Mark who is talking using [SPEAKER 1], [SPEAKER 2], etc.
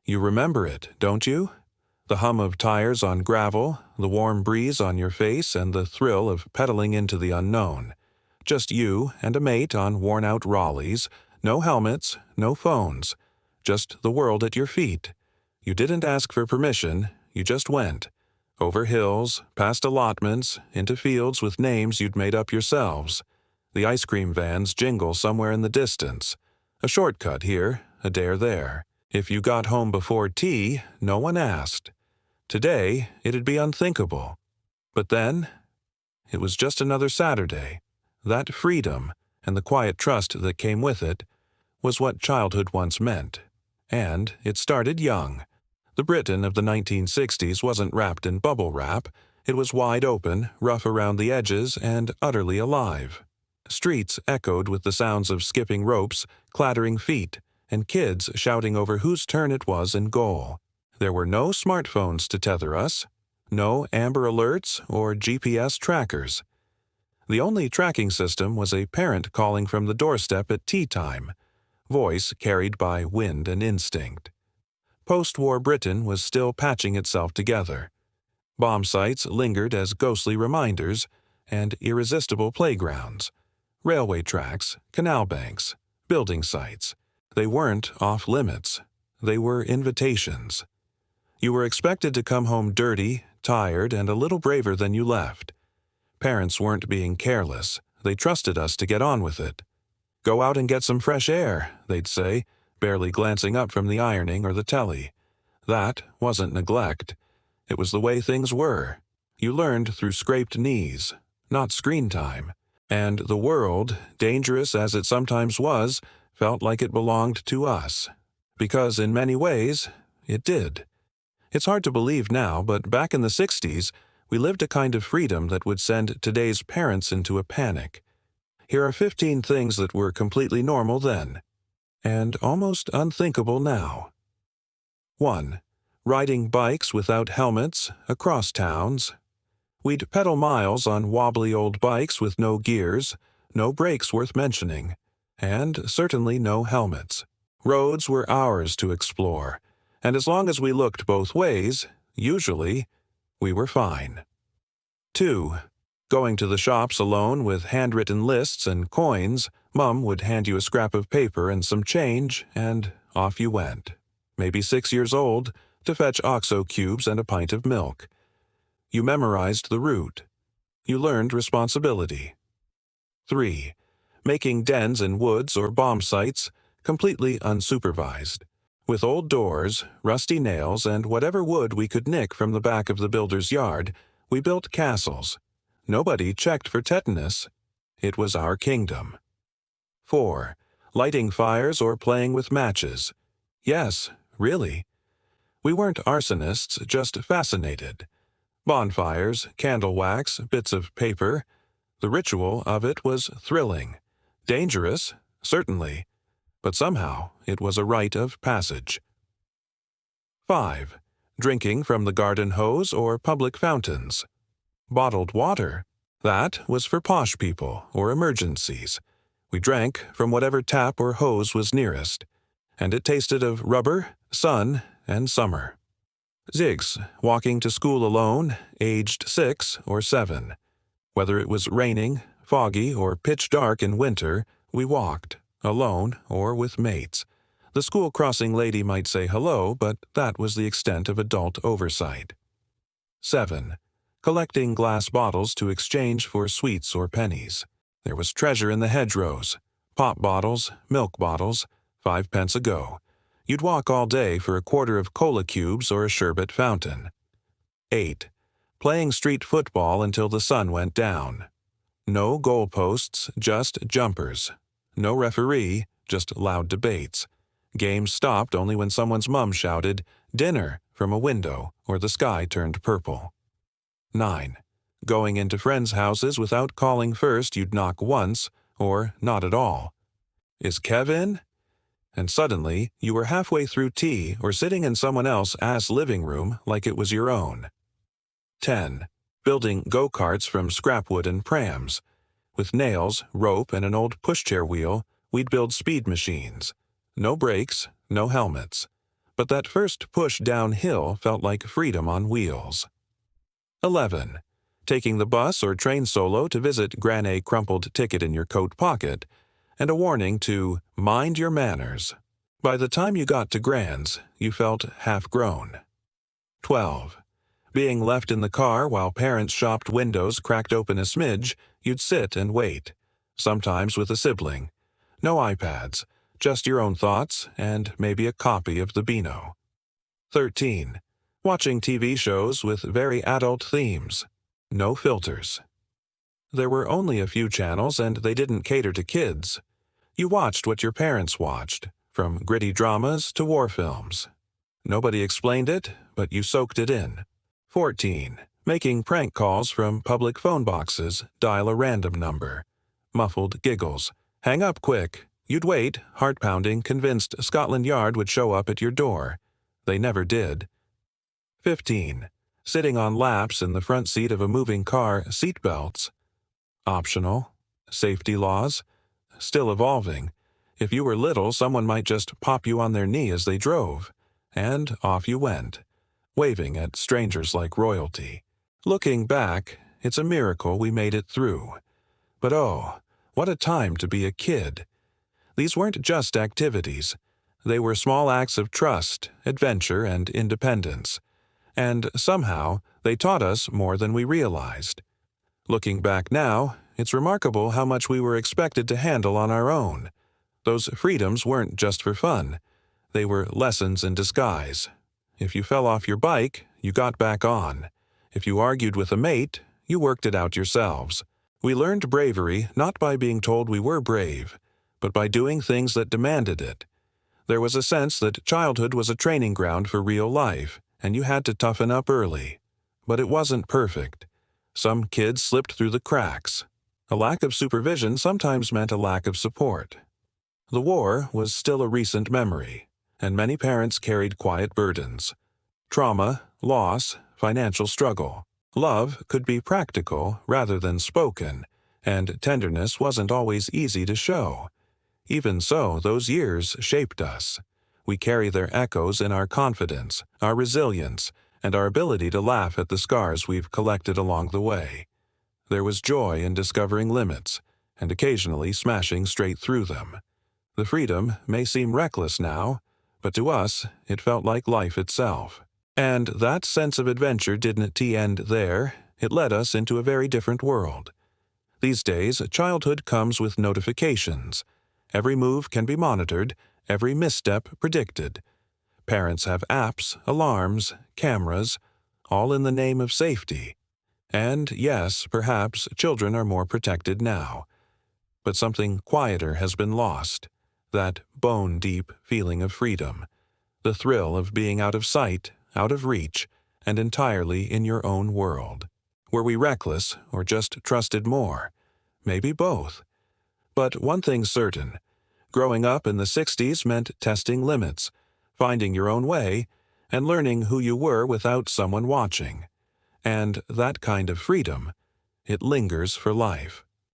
[SPEAKER 1] You remember it, don't you? The hum of tires on gravel, the warm breeze on your face, and the thrill of pedaling into the unknown. Just you and a mate on worn-out Raleighs, no helmets, no phones, just the world at your feet. You didn't ask for permission, you just went. Over hills, past allotments, into fields with names you'd made up yourselves. The ice cream vans jingle somewhere in the distance. A shortcut here, a dare there. If you got home before tea, no one asked. Today, it'd be unthinkable. But then, it was just another Saturday. That freedom, and the quiet trust that came with it, was what childhood once meant. And it started young. The Britain of the 1960s wasn't wrapped in bubble wrap. It was wide open, rough around the edges, and utterly alive. Streets echoed with the sounds of skipping ropes, clattering feet, and kids shouting over whose turn it was in goal. There were no smartphones to tether us, no Amber Alerts or GPS trackers. The only tracking system was a parent calling from the doorstep at tea time, voice carried by wind and instinct. Post-war Britain was still patching itself together. Bomb sites lingered as ghostly reminders and irresistible playgrounds. Railway tracks, canal banks, building sites. They weren't off-limits. They were invitations. You were expected to come home dirty, tired, and a little braver than you left. Parents weren't being careless. They trusted us to get on with it. Go out and get some fresh air, they'd say, barely glancing up from the ironing or the telly. That wasn't neglect. It was the way things were. You learned through scraped knees, not screen time. And the world, dangerous as it sometimes was, felt like it belonged to us. Because in many ways, it did. It's hard to believe now, but back in the 60s, we lived a kind of freedom that would send today's parents into a panic. Here are 15 things that were completely normal then, and almost unthinkable now. 1. Riding bikes without helmets across towns. We'd pedal miles on wobbly old bikes with no gears, no brakes worth mentioning, and certainly no helmets. Roads were ours to explore, and as long as we looked both ways, usually, we were fine. 2. Going to the shops alone with handwritten lists and coins, Mum would hand you a scrap of paper and some change, and off you went. Maybe 6 years old, to fetch OXO cubes and a pint of milk. You memorized the route. You learned responsibility. 3. Making dens in woods or bomb sites, completely unsupervised. With old doors, rusty nails, and whatever wood we could nick from the back of the builder's yard, we built castles. Nobody checked for tetanus. It was our kingdom. 4. Lighting fires or playing with matches. Yes, really. We weren't arsonists, just fascinated. Bonfires, candle wax, bits of paper. The ritual of it was thrilling. Dangerous, certainly, but somehow it was a rite of passage. 5. Drinking from the garden hose or public fountains. Bottled water. That was for posh people or emergencies. We drank from whatever tap or hose was nearest, and it tasted of rubber, sun, and summer. Ziggs, walking to school alone, aged 6 or 7. Whether it was raining, foggy, or pitch dark in winter, we walked, alone or with mates. The school crossing lady might say hello, but that was the extent of adult oversight. 7. Collecting glass bottles to exchange for sweets or pennies. There was treasure in the hedgerows. Pop bottles, milk bottles, 5 pence a go. You'd walk all day for a quarter of cola cubes or a sherbet fountain. 8. Playing street football until the sun went down. No goalposts, just jumpers. No referee, just loud debates. Games stopped only when someone's mum shouted, "Dinner," from a window, or the sky turned purple. 9. Going into friends' houses without calling first, you'd knock once, or not at all. "Is Kev in?" And suddenly, you were halfway through tea or sitting in someone else's living room like it was your own. 10. Building go-karts from scrap wood and prams. With nails, rope, and an old pushchair wheel, we'd build speed machines. No brakes, no helmets. but that first push downhill felt like freedom on wheels. 11. Taking the bus or train solo to visit Granny crumpled ticket in your coat pocket, and a warning to mind your manners. By the time you got to Gran's, you felt half-grown. 12. Being left in the car while parents' shopped windows cracked open a smidge, you'd sit and wait, sometimes with a sibling. No iPads, just your own thoughts and maybe a copy of the Beano. 13. Watching TV shows with very adult themes. No filters. There were only a few channels and they didn't cater to kids. You watched what your parents watched, from gritty dramas to war films. Nobody explained it, but you soaked it in. 14. Making prank calls from public phone boxes, dial a random number. Muffled giggles. Hang up quick. You'd wait, heart-pounding, convinced Scotland Yard would show up at your door. They never did. 15. Sitting on laps in the front seat of a moving car, seatbelts. Optional. Safety laws. Still evolving. If you were little, someone might just pop you on their knee as they drove. And off you went, waving at strangers like royalty. Looking back, it's a miracle we made it through. But oh, what a time to be a kid. These weren't just activities. They were small acts of trust, adventure, and independence. And somehow, they taught us more than we realized. Looking back now, it's remarkable how much we were expected to handle on our own. Those freedoms weren't just for fun. They were lessons in disguise. If you fell off your bike, you got back on. If you argued with a mate, you worked it out yourselves. We learned bravery not by being told we were brave, but by doing things that demanded it. There was a sense that childhood was a training ground for real life, and you had to toughen up early. But it wasn't perfect. Some kids slipped through the cracks. A lack of supervision sometimes meant a lack of support. The war was still a recent memory, and many parents carried quiet burdens. Trauma, loss, financial struggle. Love could be practical rather than spoken, and tenderness wasn't always easy to show. Even so, those years shaped us. We carry their echoes in our confidence, our resilience, and our ability to laugh at the scars we've collected along the way. There was joy in discovering limits, and occasionally smashing straight through them. The freedom may seem reckless now, but to us, it felt like life itself. And that sense of adventure didn't end there. It led us into a very different world. These days, childhood comes with notifications. Every move can be monitored, every misstep predicted. Parents have apps, alarms, cameras, all in the name of safety. And yes, perhaps children are more protected now. But something quieter has been lost. That bone-deep feeling of freedom. The thrill of being out of sight, out of reach, and entirely in your own world. Were we reckless or just trusted more? Maybe both. But one thing's certain. Growing up in the 60s meant testing limits, finding your own way, and learning who you were without someone watching. And that kind of freedom, it lingers for life.